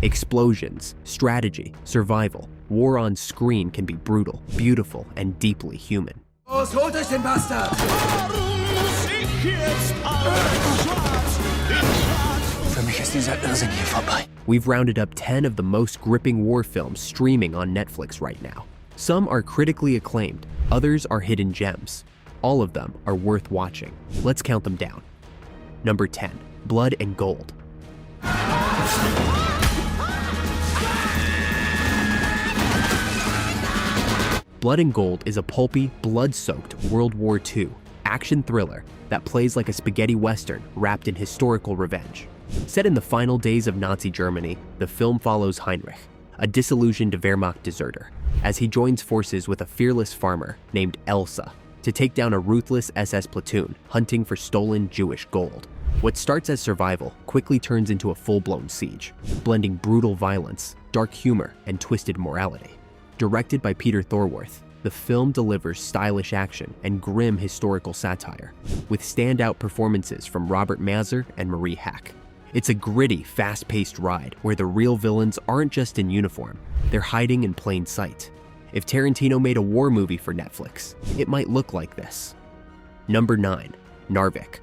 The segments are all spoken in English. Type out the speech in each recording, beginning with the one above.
Explosions, strategy, survival. War on screen can be brutal, beautiful, and deeply human. Los, holt euch den Bastard! Für mich ist dieser Irrsinn hier vorbei. We've rounded up 10 of the most gripping war films streaming on Netflix right now. Some are critically acclaimed, others are hidden gems. All of them are worth watching. Let's count them down. Number 10, Blood and Gold. Blood and Gold is a pulpy, blood-soaked World War II action thriller that plays like a spaghetti western wrapped in historical revenge. Set in the final days of Nazi Germany, the film follows Heinrich, a disillusioned Wehrmacht deserter, as he joins forces with a fearless farmer named Elsa to take down a ruthless SS platoon hunting for stolen Jewish gold. What starts as survival quickly turns into a full-blown siege, blending brutal violence, dark humor, and twisted morality. Directed by Peter Thorwarth, the film delivers stylish action and grim historical satire, with standout performances from Robert Mazur and Marie Hack. It's a gritty, fast-paced ride where the real villains aren't just in uniform, they're hiding in plain sight. If Tarantino made a war movie for Netflix, it might look like this. Number 9, Narvik.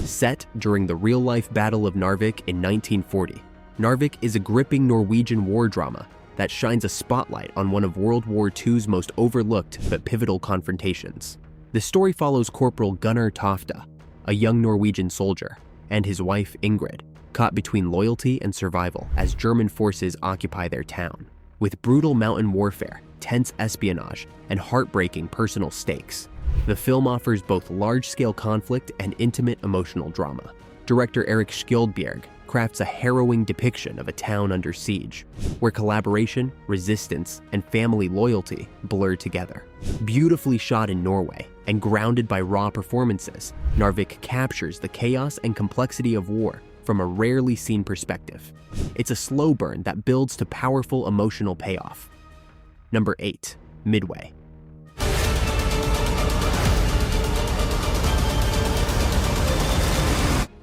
Set during the real-life Battle of Narvik in 1940, Narvik is a gripping Norwegian war drama that shines a spotlight on one of World War II's most overlooked but pivotal confrontations. The story follows Corporal Gunnar Tofte, a young Norwegian soldier, and his wife Ingrid, caught between loyalty and survival as German forces occupy their town. With brutal mountain warfare, tense espionage, and heartbreaking personal stakes, the film offers both large-scale conflict and intimate emotional drama. Director Erik Skjoldbjerg crafts a harrowing depiction of a town under siege, where collaboration, resistance, and family loyalty blur together. Beautifully shot in Norway and grounded by raw performances, Narvik captures the chaos and complexity of war from a rarely seen perspective. It's a slow burn that builds to powerful emotional payoff. Number 8, Midway.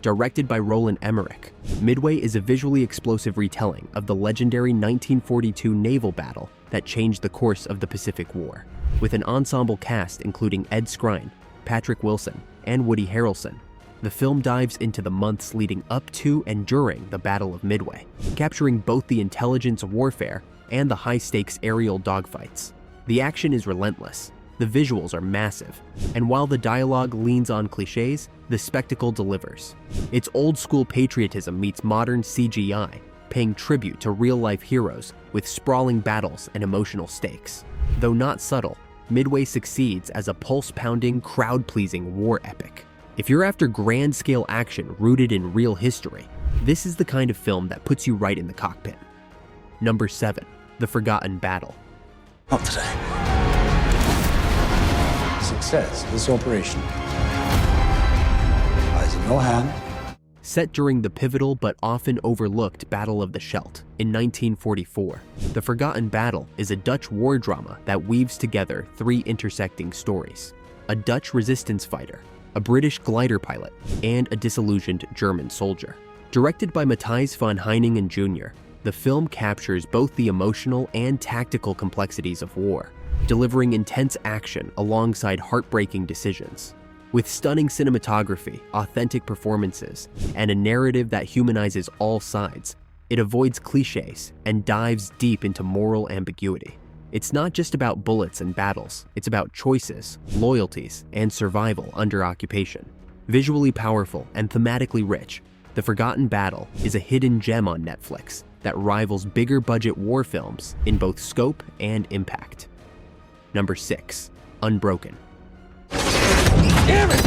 Directed by Roland Emmerich, Midway is a visually explosive retelling of the legendary 1942 naval battle that changed the course of the Pacific War. With an ensemble cast including Ed Skrein, Patrick Wilson, and Woody Harrelson, the film dives into the months leading up to and during the Battle of Midway, capturing both the intelligence warfare and the high-stakes aerial dogfights. The action is relentless, the visuals are massive, and while the dialogue leans on cliches, the spectacle delivers. It's old-school patriotism meets modern CGI, paying tribute to real-life heroes with sprawling battles and emotional stakes. Though not subtle, Midway succeeds as a pulse-pounding, crowd-pleasing war epic. If you're after grand-scale action rooted in real history, this is the kind of film that puts you right in the cockpit. Number 7, The Forgotten Battle. Not today. Success of this operation lies in your hand. Set during the pivotal but often overlooked Battle of the Scheldt in 1944, The Forgotten Battle is a Dutch war drama that weaves together 3 intersecting stories: a Dutch resistance fighter, a British glider pilot, and a disillusioned German soldier. Directed by Matthijs van Heiningen Jr., the film captures both the emotional and tactical complexities of war, delivering intense action alongside heartbreaking decisions. With stunning cinematography, authentic performances, and a narrative that humanizes all sides, it avoids cliches and dives deep into moral ambiguity. It's not just about bullets and battles, it's about choices, loyalties, and survival under occupation. Visually powerful and thematically rich, The Forgotten Battle is a hidden gem on Netflix that rivals bigger budget war films in both scope and impact. Number 6, Unbroken. Damn it!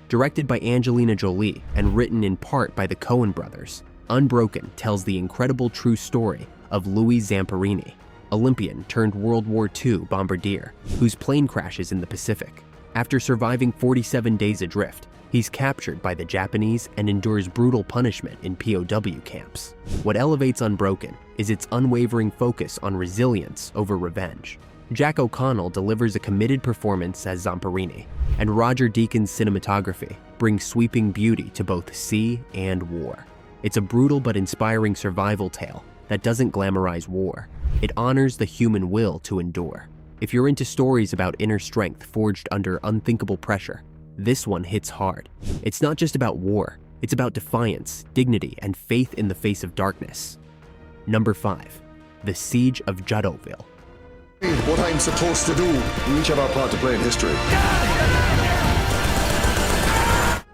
Directed by Angelina Jolie and written in part by the Coen brothers, Unbroken tells the incredible true story of Louis Zamperini, Olympian turned World War II bombardier, whose plane crashes in the Pacific. After surviving 47 days adrift, he's captured by the Japanese and endures brutal punishment in POW camps. What elevates Unbroken is its unwavering focus on resilience over revenge. Jack O'Connell delivers a committed performance as Zamperini, and Roger Deakins' cinematography brings sweeping beauty to both sea and war. It's a brutal but inspiring survival tale that doesn't glamorize war. It honors the human will to endure. If you're into stories about inner strength forged under unthinkable pressure, this one hits hard. It's not just about war, it's about defiance, dignity, and faith in the face of darkness. Number 5. The Siege of Juddoville. What I'm supposed to do. We each have our part to play in history.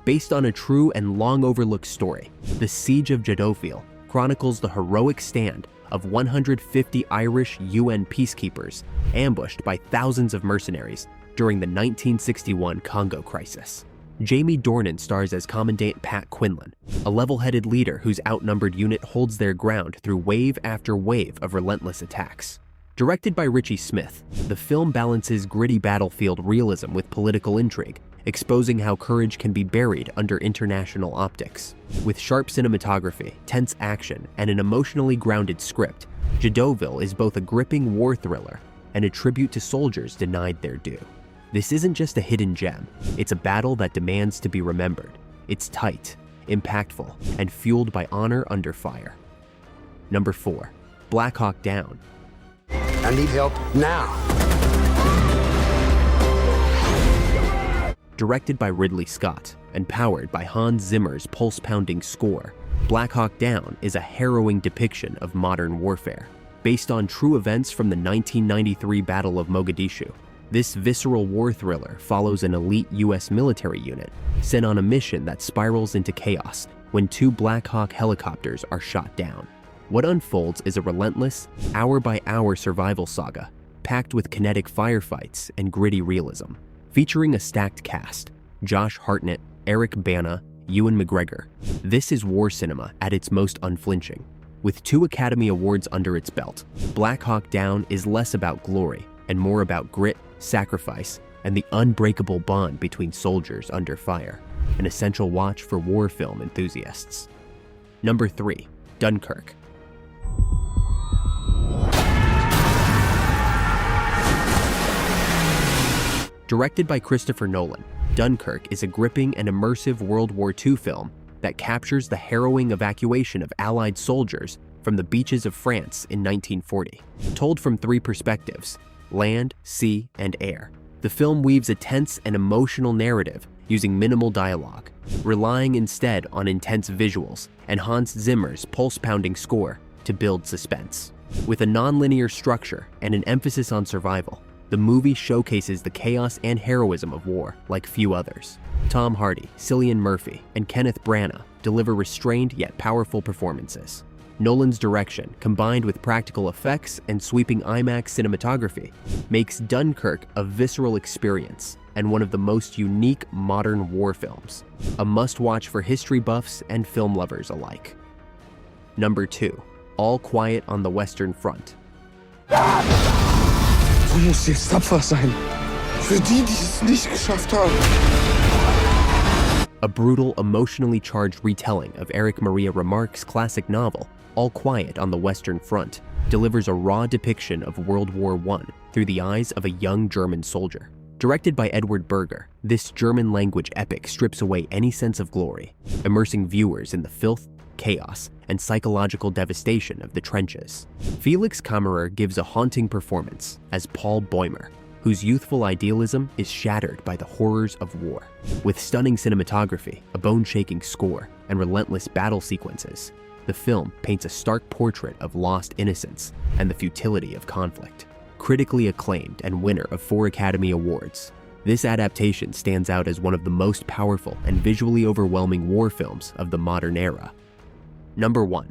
Based on a true and long overlooked story, The Siege of Juddoville chronicles the heroic stand of 150 Irish UN peacekeepers ambushed by thousands of mercenaries during the 1961 Congo crisis. Jamie Dornan stars as Commandant Pat Quinlan, a level-headed leader whose outnumbered unit holds their ground through wave after wave of relentless attacks. Directed by Richie Smith, the film balances gritty battlefield realism with political intrigue, exposing how courage can be buried under international optics. With sharp cinematography, tense action, and an emotionally grounded script, Juddoville is both a gripping war thriller and a tribute to soldiers denied their due. This isn't just a hidden gem, it's a battle that demands to be remembered. It's tight, impactful, and fueled by honor under fire. Number 4. Black Hawk Down. I need help now. Directed by Ridley Scott and powered by Hans Zimmer's pulse-pounding score, Black Hawk Down is a harrowing depiction of modern warfare. Based on true events from the 1993 Battle of Mogadishu, this visceral war thriller follows an elite US military unit sent on a mission that spirals into chaos when 2 Black Hawk helicopters are shot down. What unfolds is a relentless, hour-by-hour survival saga, packed with kinetic firefights and gritty realism. Featuring a stacked cast, Josh Hartnett, Eric Bana, Ewan McGregor, this is war cinema at its most unflinching. With 2 Academy Awards under its belt, Black Hawk Down is less about glory and more about grit, sacrifice, and the unbreakable bond between soldiers under fire. An essential watch for war film enthusiasts. Number 3. Dunkirk. Directed by Christopher Nolan, Dunkirk is a gripping and immersive World War II film that captures the harrowing evacuation of Allied soldiers from the beaches of France in 1940. Told from 3 perspectives, land, sea, and air, the film weaves a tense and emotional narrative using minimal dialogue, relying instead on intense visuals and Hans Zimmer's pulse-pounding score to build suspense. With a non-linear structure and an emphasis on survival, the movie showcases the chaos and heroism of war like few others. Tom Hardy, Cillian Murphy, and Kenneth Branagh deliver restrained yet powerful performances. Nolan's direction, combined with practical effects and sweeping IMAX cinematography, makes Dunkirk a visceral experience and one of the most unique modern war films, a must-watch for history buffs and film lovers alike. Number 2. All Quiet on the Western Front. Du musst jetzt tapfer sein. Für die, die es nicht geschafft haben. A brutal, emotionally charged retelling of Erich Maria Remarque's classic novel, All Quiet on the Western Front, delivers a raw depiction of World War I through the eyes of a young German soldier. Directed by Edward Berger, this German-language epic strips away any sense of glory, immersing viewers in the filth, chaos, and psychological devastation of the trenches. Felix Kammerer gives a haunting performance as Paul Bäumer, whose youthful idealism is shattered by the horrors of war. With stunning cinematography, a bone-shaking score, and relentless battle sequences, the film paints a stark portrait of lost innocence and the futility of conflict. Critically acclaimed and winner of 4 Academy Awards, this adaptation stands out as one of the most powerful and visually overwhelming war films of the modern era. Number 1.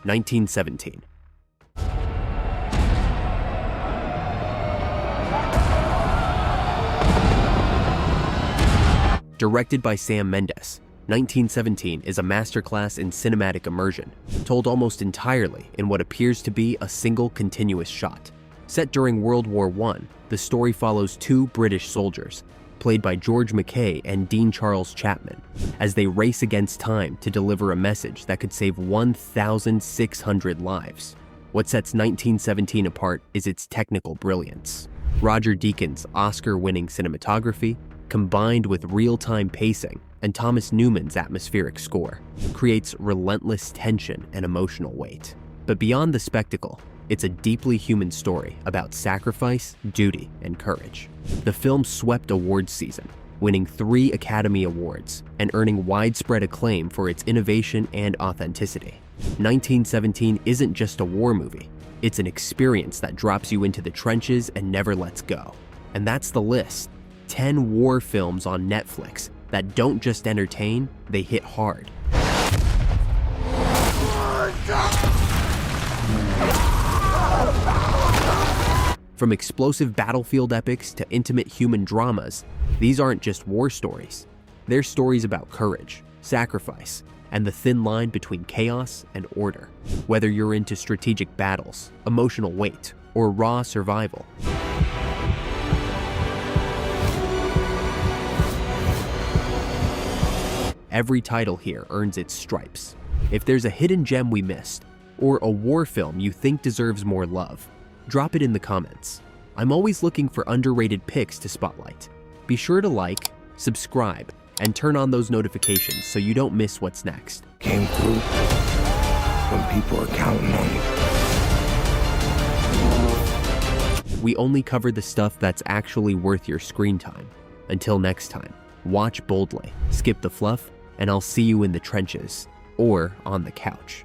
1917. Directed by Sam Mendes, 1917 is a masterclass in cinematic immersion, told almost entirely in what appears to be a single continuous shot. Set during World War I, the story follows 2 British soldiers, played by George McKay and Dean Charles Chapman, as they race against time to deliver a message that could save 1,600 lives. What sets 1917 apart is its technical brilliance. Roger Deakins' Oscar-winning cinematography, combined with real-time pacing and Thomas Newman's atmospheric score, creates relentless tension and emotional weight. But beyond the spectacle, it's a deeply human story about sacrifice, duty, and courage. The film swept awards season, winning 3 Academy Awards and earning widespread acclaim for its innovation and authenticity. 1917 isn't just a war movie, it's an experience that drops you into the trenches and never lets go. And that's the list. 10 war films on Netflix that don't just entertain, they hit hard. From explosive battlefield epics to intimate human dramas, these aren't just war stories. They're stories about courage, sacrifice, and the thin line between chaos and order. Whether you're into strategic battles, emotional weight, or raw survival, every title here earns its stripes. If there's a hidden gem we missed, or a war film you think deserves more love, drop it in the comments. I'm always looking for underrated picks to spotlight. Be sure to like, subscribe, and turn on those notifications so you don't miss what's next. Came through when people are counting on you. We only cover the stuff that's actually worth your screen time. Until next time, watch boldly, skip the fluff, and I'll see you in the trenches or on the couch.